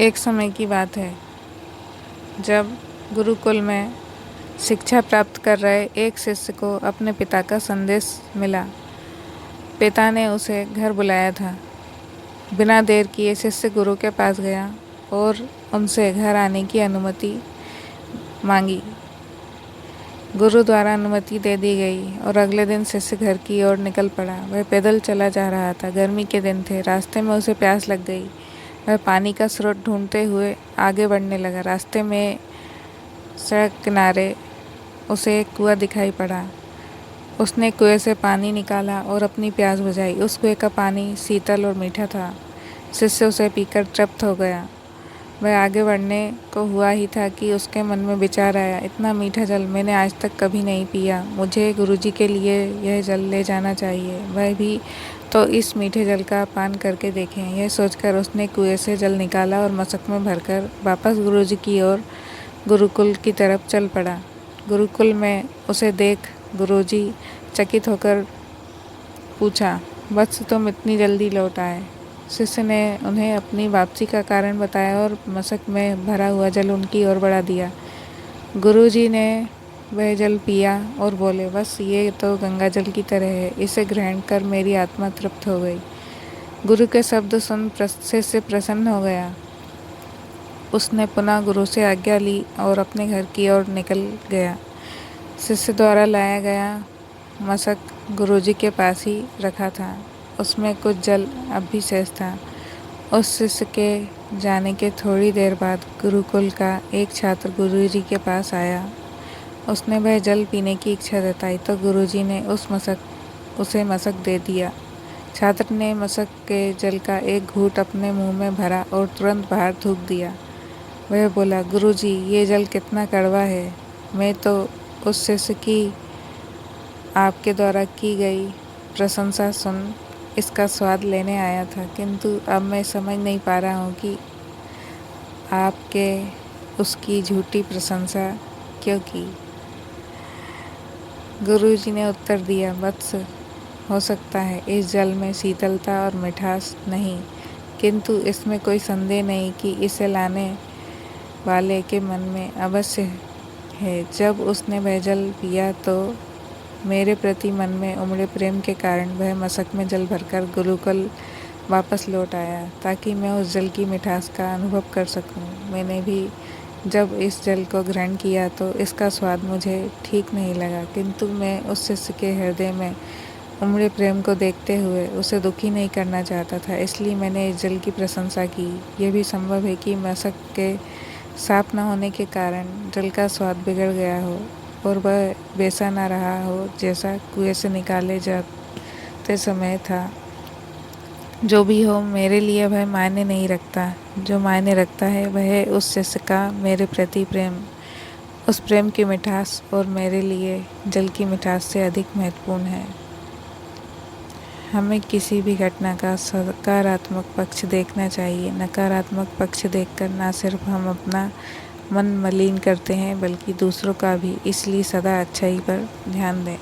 एक समय की बात है जब गुरुकुल में शिक्षा प्राप्त कर रहे एक शिष्य को अपने पिता का संदेश मिला। पिता ने उसे घर बुलाया था। बिना देर किए शिष्य गुरु के पास गया और उनसे घर आने की अनुमति मांगी। गुरु द्वारा अनुमति दे दी गई और अगले दिन शिष्य घर की ओर निकल पड़ा। वह पैदल चला जा रहा था। गर्मी के दिन थे। रास्ते में उसे प्यास लग गई। वह पानी का स्रोत ढूंढते हुए आगे बढ़ने लगा। रास्ते में सड़क किनारे उसे एक कुआं दिखाई पड़ा। उसने कुएं से पानी निकाला और अपनी प्यास बुझाई। उस कुएं का पानी शीतल और मीठा था। शिष्य उसे पीकर तृप्त हो गया। वह आगे बढ़ने को हुआ ही था कि उसके मन में विचार आया, इतना मीठा जल मैंने आज तक कभी नहीं पिया। मुझे गुरुजी के लिए यह जल ले जाना चाहिए। वह भी तो इस मीठे जल का पान करके देखें। यह सोचकर उसने कुएं से जल निकाला और मशक में भरकर वापस गुरुजी की ओर गुरुकुल की तरफ चल पड़ा। गुरुकुल में उसे देख गुरुजी चकित होकर पूछा, वत्स तुम इतनी जल्दी लौट आए? शिष्य ने उन्हें अपनी वापसी का कारण बताया और मशक में भरा हुआ जल उनकी ओर बढ़ा दिया। गुरुजी ने वह जल पिया और बोले, बस ये तो गंगा जल की तरह है। इसे ग्रहण कर मेरी आत्मा तृप्त हो गई। गुरु के शब्द सुन शिष्य प्रसन्न हो गया। उसने पुनः गुरु से आज्ञा ली और अपने घर की ओर निकल गया। शिष्य द्वारा लाया गया मशक गुरुजी के पास ही रखा था। उसमें कुछ जल अब भी शेष था। उस शिष्य के जाने के थोड़ी देर बाद गुरुकुल का एक छात्र गुरुजी के पास आया। उसने वह जल पीने की इच्छा जताई तो गुरुजी ने उसे मशक दे दिया। छात्र ने मशक के जल का एक घूंट अपने मुंह में भरा और तुरंत बाहर थूक दिया। वह बोला, गुरुजी, ये जल कितना कड़वा है। मैं तो उस शिष्य की आपके द्वारा की गई प्रशंसा सुन इसका स्वाद लेने आया था, किंतु अब मैं समझ नहीं पा रहा हूँ कि आपके उसकी झूठी प्रशंसा क्यों की। गुरुजी ने उत्तर दिया, वत्स, हो सकता है इस जल में शीतलता और मिठास नहीं, किंतु इसमें कोई संदेह नहीं कि इसे लाने वाले के मन में अवश्य है। जब उसने वह जल पिया तो मेरे प्रति मन में उमड़े प्रेम के कारण वह मशक में जल भरकर गुरुकुल वापस लौट आया ताकि मैं उस जल की मिठास का अनुभव कर सकूं। मैंने भी जब इस जल को ग्रहण किया तो इसका स्वाद मुझे ठीक नहीं लगा, किंतु मैं उस शिष्य के हृदय में उमड़े प्रेम को देखते हुए उसे दुखी नहीं करना चाहता था, इसलिए मैंने इस जल की प्रशंसा की। यह भी संभव है कि मशक के साफ न होने के कारण जल का स्वाद बिगड़ गया हो और वह वैसा न रहा हो जैसा कुएं से निकाले जाते समय था। जो भी हो, मेरे लिए वह मायने नहीं रखता। जो मायने रखता है वह उस शिष्य का मेरे प्रति प्रेम, उस प्रेम की मिठास और मेरे लिए जल की मिठास से अधिक महत्वपूर्ण है। हमें किसी भी घटना का सकारात्मक पक्ष देखना चाहिए। नकारात्मक पक्ष देखकर न सिर्फ हम अपना मन मलिन करते हैं बल्कि दूसरों का भी। इसलिए सदा अच्छाई पर ध्यान दें।